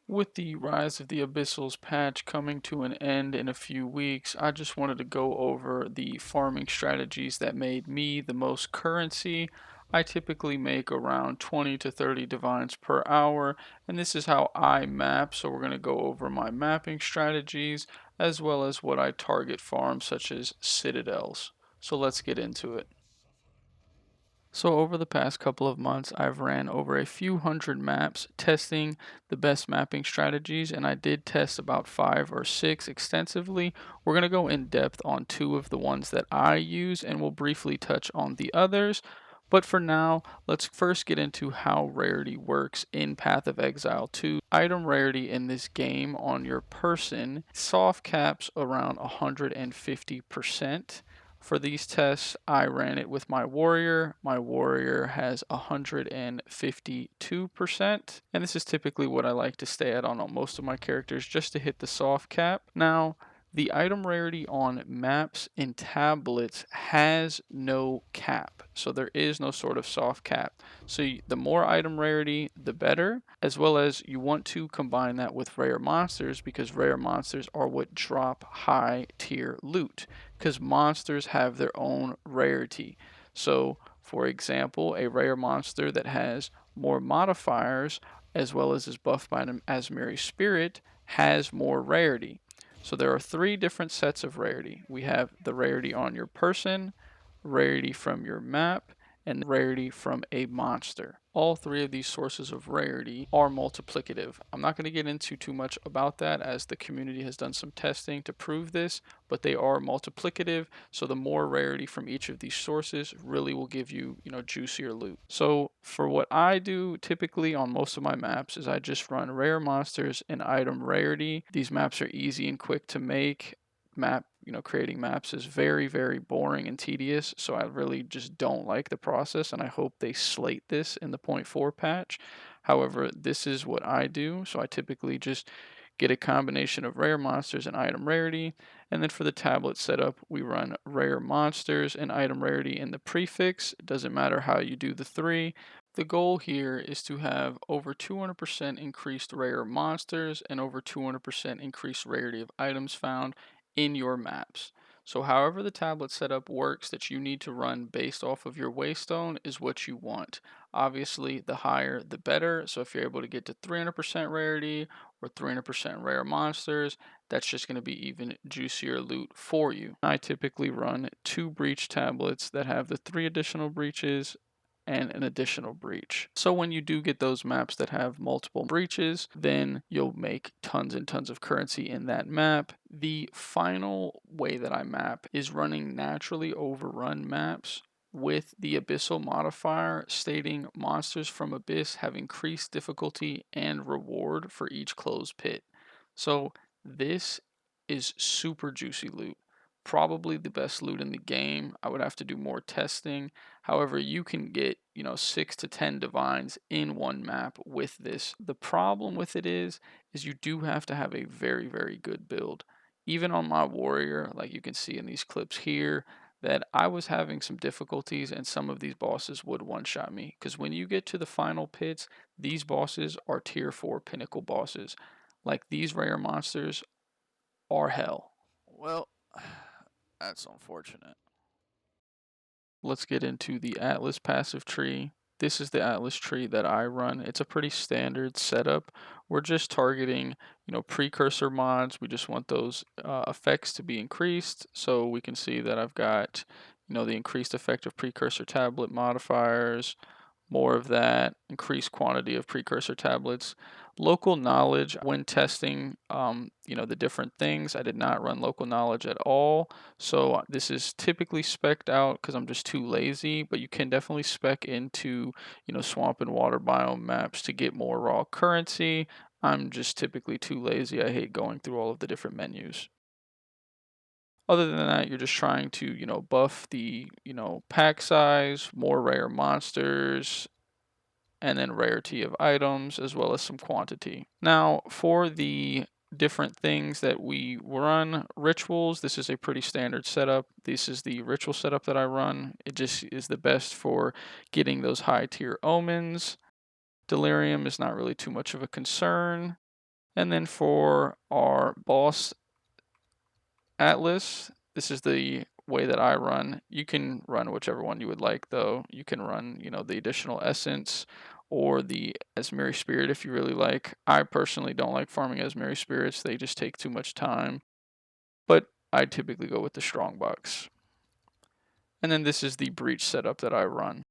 With the Rise of the Abyssals patch coming to an end in a few weeks, I just wanted to go over the farming strategies that made me the most currency. I typically make around 20 to 30 divines per hour, and this is how I map. So we're going to go over my mapping strategies as well as what I target farms such as Citadels. So let's get into it. So over the past couple of months, I've ran over a few hundred maps testing the best mapping strategies, and I did test about 5 or 6 extensively. We're going to go in depth on 2 of the ones that I use, and we'll briefly touch on the others. But for now, let's first get into how rarity works in Path of Exile 2. Item rarity in this game on your person soft caps around 150%. For these tests, I ran it with my warrior. My warrior has 152%, and this is typically what I like to stay at on most of my characters just to hit the soft cap. Now, the item rarity on maps and tablets has no cap, so there is no sort of soft cap. So the more item rarity, the better, as well as you want to combine that with rare monsters because rare monsters are what drop high tier loot because monsters have their own rarity. So, for example, a rare monster that has more modifiers as well as is buffed by an Asmiri spirit has more rarity. So there are 3 different sets of rarity. We have the rarity on your person, rarity from your map, and rarity from a monster. All 3 of these sources of rarity are multiplicative. I'm not going to get into too much about that as the community has done some testing to prove this, but they are multiplicative. So the more rarity from each of these sources really will give you, juicier loot. So for what I do typically on most of my maps is I just run rare monsters and item rarity. These maps are easy and quick to make. Creating maps is very, very boring and tedious, so I really just don't like the process, and I hope they slate this in the point 4 patch. However, this is what I do, so I typically just get a combination of rare monsters and item rarity, and then for the tablet setup, we run rare monsters and item rarity in the prefix. It doesn't matter how you do the 3. The goal here is to have over 200% increased rare monsters and over 200% increased rarity of items found in your maps. So however the tablet setup works that you need to run based off of your waystone is what you want. Obviously, the higher the better. So if you're able to get to 300% rarity or 300% rare monsters, that's just going to be even juicier loot for you. I typically run 2 breach tablets that have the 3 additional breaches and an additional breach. So when you do get those maps that have multiple breaches, then you'll make tons and tons of currency in that map. The final way that I map is running naturally overrun maps with the abyssal modifier stating monsters from abyss have increased difficulty and reward for each closed pit. So this is super juicy loot. Probably the best loot in the game. I would have to do more testing. However, you can get, 6 to 10 divines in one map with this. The problem with it is you do have to have a very, very good build. Even on my warrior, like you can see in these clips here, that I was having some difficulties and some of these bosses would one-shot me. Because when you get to the final pits, these bosses are tier 4 pinnacle bosses. Like these rare monsters are hell. Well, that's unfortunate. Let's get into the Atlas passive tree. This is the Atlas tree that I run. It's a pretty standard setup. We're just targeting, precursor mods. We just want those effects to be increased. So we can see that I've got, the increased effect of precursor tablet modifiers, more of that, increased quantity of precursor tablets. Local knowledge, when testing, the different things, I did not run local knowledge at all. So this is typically spec'd out because I'm just too lazy, but you can definitely spec into, swamp and water biome maps to get more raw currency. I'm just typically too lazy. I hate going through all of the different menus. Other than that, you're just trying to, buff the, pack size, more rare monsters, and then rarity of items as well as some quantity. Now for the different things that we run, rituals, this is a pretty standard setup. This is the ritual setup that I run. It just is the best for getting those high tier omens. Delirium is not really too much of a concern. And then for our boss atlas, this is the way that I run. You can run whichever one you would like, though. You can run, the additional essence or the Esmeri Spirit if you really like. I personally don't like farming Esmeri Spirits, they just take too much time. But I typically go with the Strongbox. And then this is the breach setup that I run.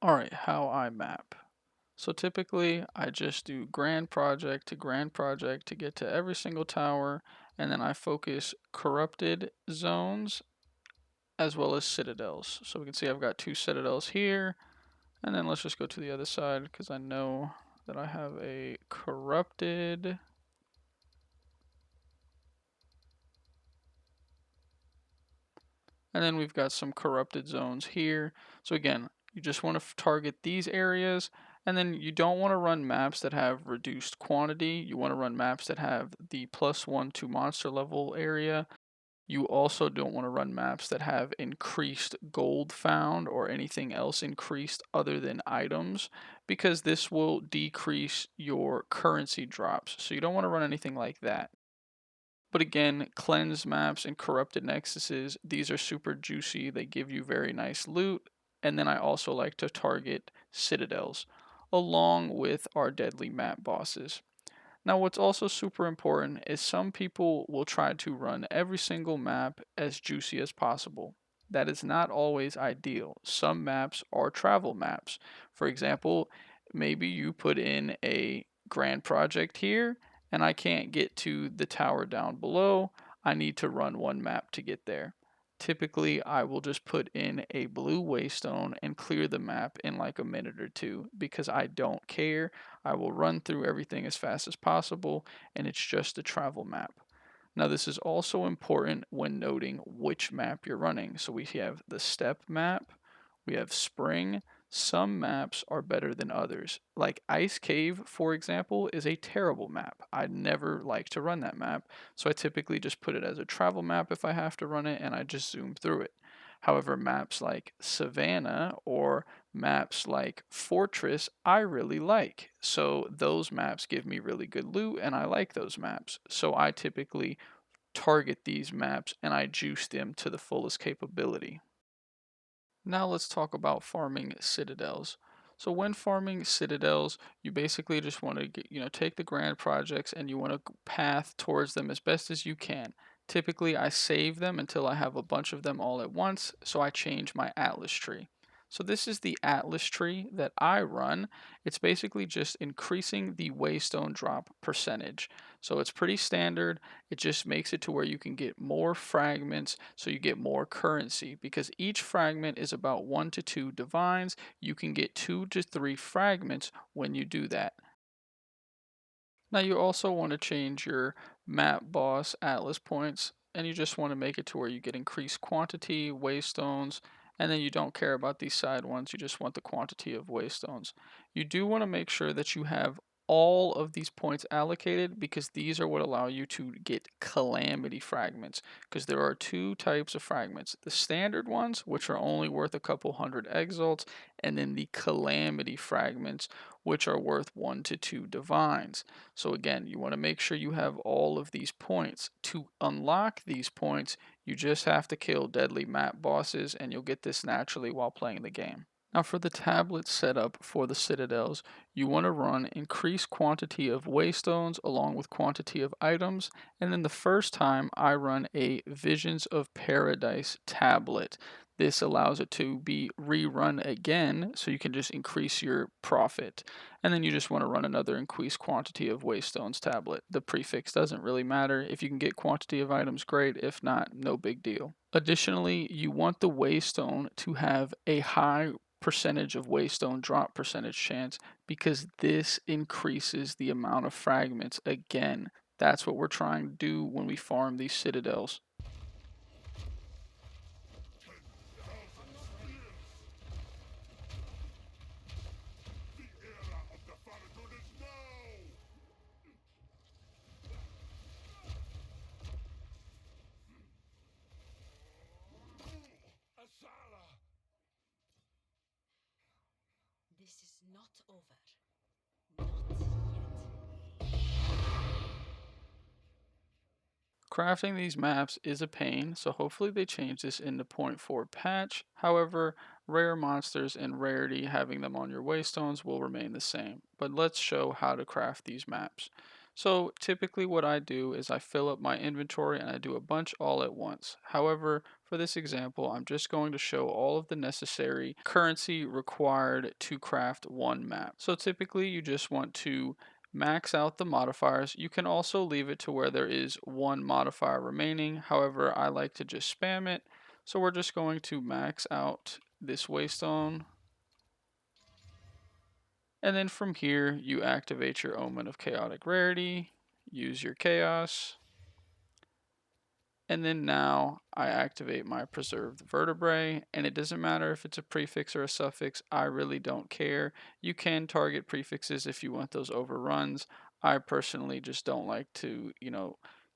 Alright, how I map. So typically I just do grand project to get to every single tower, and then I focus corrupted zones as well as citadels. So we can see I've got 2 citadels here, and then let's just go to the other side because I know that I have a corrupted. And then we've got some corrupted zones here. So again, you just want to target these areas, and then you don't want to run maps that have reduced quantity. You want to run maps that have the +1 to monster level area. You also don't want to run maps that have increased gold found or anything else increased other than items, because this will decrease your currency drops. So you don't want to run anything like that. But again, cleanse maps and corrupted nexuses, these are super juicy. They give you very nice loot. And then I also like to target citadels along with our deadly map bosses. Now, what's also super important is some people will try to run every single map as juicy as possible. That is not always ideal. Some maps are travel maps. For example, maybe you put in a grand project here and I can't get to the tower down below. I need to run one map to get there. Typically, I will just put in a blue waystone and clear the map in like a minute or two because I don't care. I will run through everything as fast as possible, and it's just a travel map. Now, this is also important when noting which map you're running. So we have the step map, we have spring. Some maps are better than others. Like Ice Cave, for example, is a terrible map. I never like to run that map, so I typically just put it as a travel map if I have to run it, and I just zoom through it. However, maps like Savannah or maps like Fortress, I really like. So those maps give me really good loot, and I like those maps. So I typically target these maps and I juice them to the fullest capability. Now let's talk about farming citadels. So when farming citadels, you basically just want to take the grand projects and you want to path towards them as best as you can. Typically, I save them until I have a bunch of them all at once, so I change my atlas tree. So this is the atlas tree that I run. It's basically just increasing the waystone drop percentage. So it's pretty standard. It just makes it to where you can get more fragments so you get more currency because each fragment is about 1 to 2 divines. You can get 2 to 3 fragments when you do that. Now you also want to change your map boss atlas points, and you just want to make it to where you get increased quantity, waystones, and then you don't care about these side ones, you just want the quantity of waystones. You do want to make sure that you have all of these points allocated because these are what allow you to get calamity fragments, because there are 2 types of fragments: the standard ones, which are only worth a couple hundred exalts, and then the calamity fragments, which are worth 1 to 2 divines. So again, you want to make sure you have all of these points. To unlock these points, you just have to kill deadly map bosses and you'll get this naturally while playing the game. Now for the tablet setup for the citadels, you want to run increased quantity of waystones along with quantity of items, and then the first time I run a Visions of Paradise tablet. This allows it to be rerun again so you can just increase your profit. And then you just want to run another increased quantity of waystones tablet. The prefix doesn't really matter. If you can get quantity of items, great. If not, no big deal. Additionally, you want the waystone to have a high percentage of waystone drop percentage chance because this increases the amount of fragments again. That's what we're trying to do when we farm these citadels. This is not over. Not yet. Crafting these maps is a pain, so hopefully they change this in the point 4 patch. However, rare monsters and rarity having them on your waystones will remain the same. But let's show how to craft these maps. So typically what I do is I fill up my inventory and I do a bunch all at once. However, for this example, I'm just going to show all of the necessary currency required to craft one map. So typically you just want to max out the modifiers. You can also leave it to where there is one modifier remaining. However, I like to just spam it. So we're just going to max out this waystone. And then from here, you activate your Omen of Chaotic Rarity, use your Chaos, and then now I activate my preserved vertebrae, and it doesn't matter if it's a prefix or a suffix, I really don't care. You can target prefixes if you want those overruns. I personally just don't like to,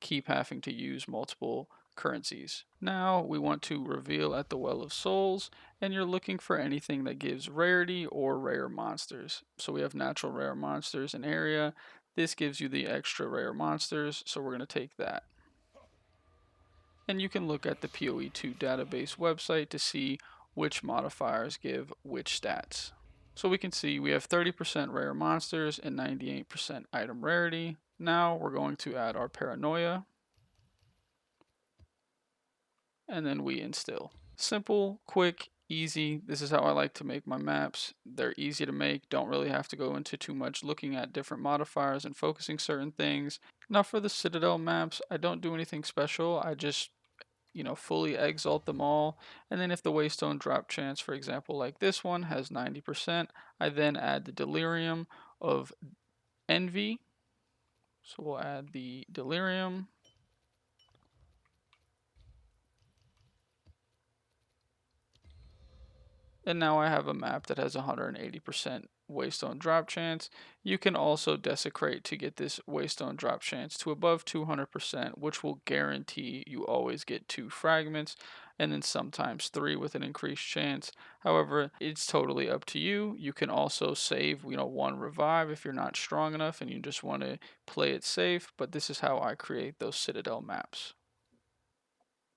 keep having to use multiple currencies. Now we want to reveal at the Well of Souls, and you're looking for anything that gives rarity or rare monsters. So we have natural rare monsters in area. This gives you the extra rare monsters, so we're going to take that. And you can look at the PoE2 database website to see which modifiers give which stats. So we can see we have 30% rare monsters and 98% item rarity. Now we're going to add our paranoia, and then we instill. Simple, quick, easy. This is how I like to make my maps. They're easy to make, don't really have to go into too much looking at different modifiers and focusing certain things. Now for the Citadel maps, I don't do anything special. I just fully exalt them all. And then if the waystone drop chance, for example, like this one has 90%, I then add the delirium of envy. So we'll add the delirium. And now I have a map that has 180% waystone drop chance. You can also desecrate to get this waystone drop chance to above 200%, which will guarantee you always get 2 fragments, and then sometimes 3 with an increased chance. However, it's totally up to you. You can also save, 1 revive if you're not strong enough and you just want to play it safe, but this is how I create those Citadel maps.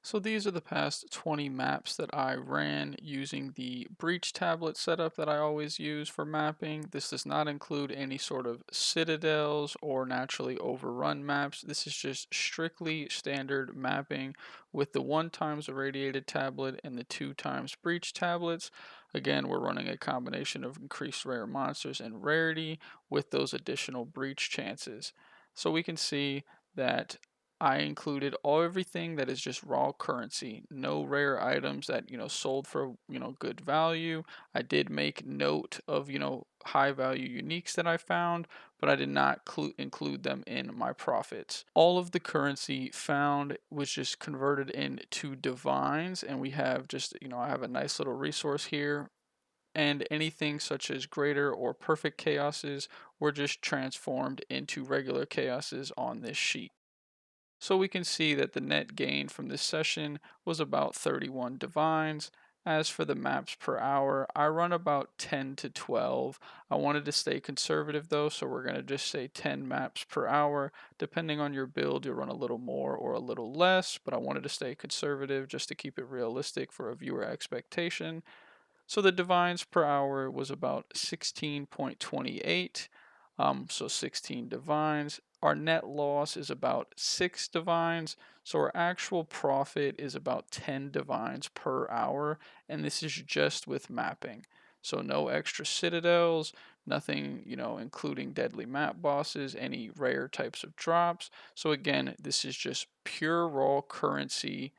So these are the past 20 maps that I ran using the breach tablet setup that I always use for mapping. This does not include any sort of citadels or naturally overrun maps. This is just strictly standard mapping with the 1 times irradiated tablet and the 2 times breach tablets. Again, we're running a combination of increased rare monsters and rarity with those additional breach chances. So we can see that I included everything that is just raw currency, no rare items that sold for good value. I did make note of high value uniques that I found, but I did not include them in my profits. All of the currency found was just converted into divines, and we have just I have a nice little resource here, and anything such as greater or perfect chaoses were just transformed into regular chaoses on this sheet. So we can see that the net gain from this session was about 31 divines. As for the maps per hour, I run about 10 to 12. I wanted to stay conservative though, so we're going to just say 10 maps per hour. Depending on your build, you'll run a little more or a little less, but I wanted to stay conservative just to keep it realistic for a viewer expectation. So the divines per hour was about 16.28. So 16 divines. Our net loss is about 6 divines. So our actual profit is about 10 divines per hour. And this is just with mapping. So no extra citadels, nothing, including deadly map bosses, any rare types of drops. So again, this is just pure raw currency.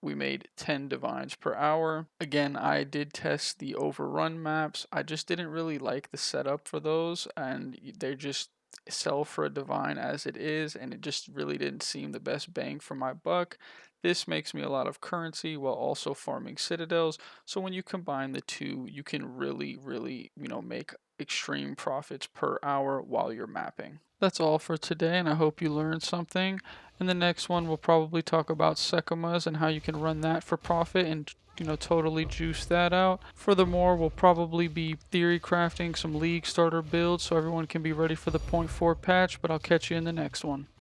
We made 10 divines per hour. Again, I did test the overrun maps. I just didn't really like the setup for those, and they just sell for a divine as it is, and it just really didn't seem the best bang for my buck. This makes me a lot of currency while also farming citadels. So when you combine the two, you can really, really, make extreme profits per hour while you're mapping. That's all for today, and I hope you learned something. In the next one, we'll probably talk about Sekimas and how you can run that for profit and totally juice that out. Furthermore, we'll probably be theory crafting some league starter builds so everyone can be ready for the point 4 patch, but I'll catch you in the next one.